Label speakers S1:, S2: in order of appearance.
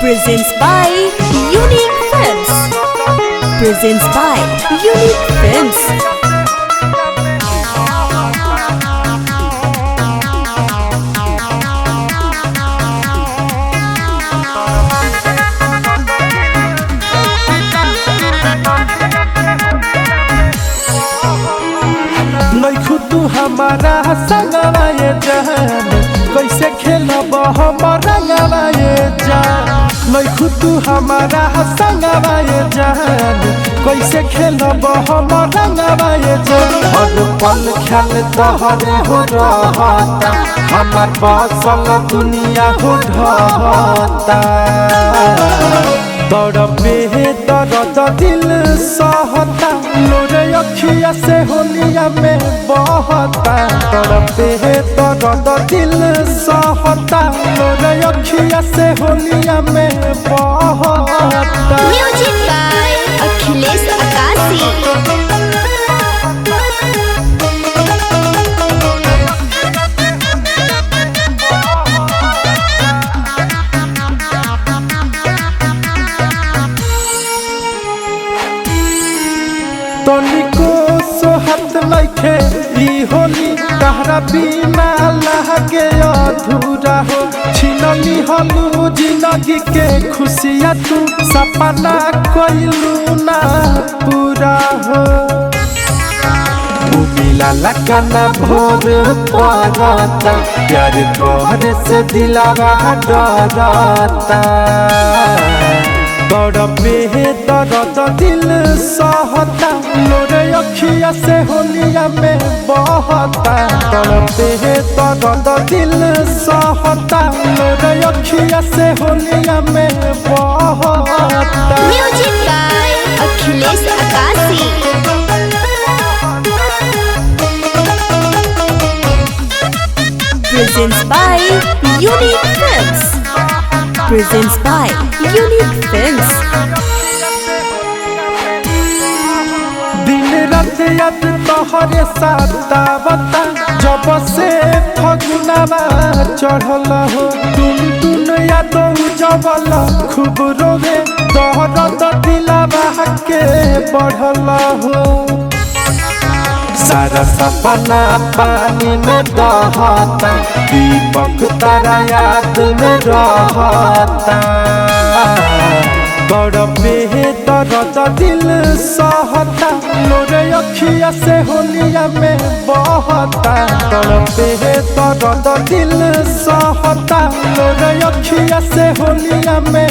S1: Presents by Unique Films. Presents by Unique Films.
S2: नइखु तू हमारा संगवा ये जान कैसे खेलब हम रंगवा ये जान नइखु तू हमारा संगवा ये जान कैसे खेलब हम रंगवा ये जान हर पल ख्याल तोहरे हो रहता हमार बसल दुनिया हो ढहता तड़पे दर्द दिल सहता लोरे अखिया से होलिया में बहता तड़पे दर्द दिल सहता लोरे अखिया से होलिया में बहता।
S1: Music by Akhilesh Akasi.
S2: तनिको सोहत नइखे ई होली तहरा बिना लगे अधूरा हो छिनली हलू जिंदगी के खुशियाँ तू सपना कइलू ना पूरा हो मिला लगना भोर पड़ता प्यार तोहरे से दिलावा डरता तड़पे दर्द दिल सहता लोरे अखिया से होलिया में बहता तड़पे दर्द दिल सहता लोरे अखिया से होलिया में बहता।
S1: Music by Akhilesh Akasi. Presents by Unique Films. Presents by Unique Films.
S2: दिन रात याद तोहरे सतावता जब से फगुनवा चढ़ल हो तुम याद जबल खूब रोवे दर्द दिलवा के बढ़ल हो सारा सपना पानी में दहता दीपक तारा याद में रहता तड़पे दर्द दिल सहता लोरे अखिया से होलिया में बहता तड़पे दर्द दिल सहता लोरे अखिया से होलिया में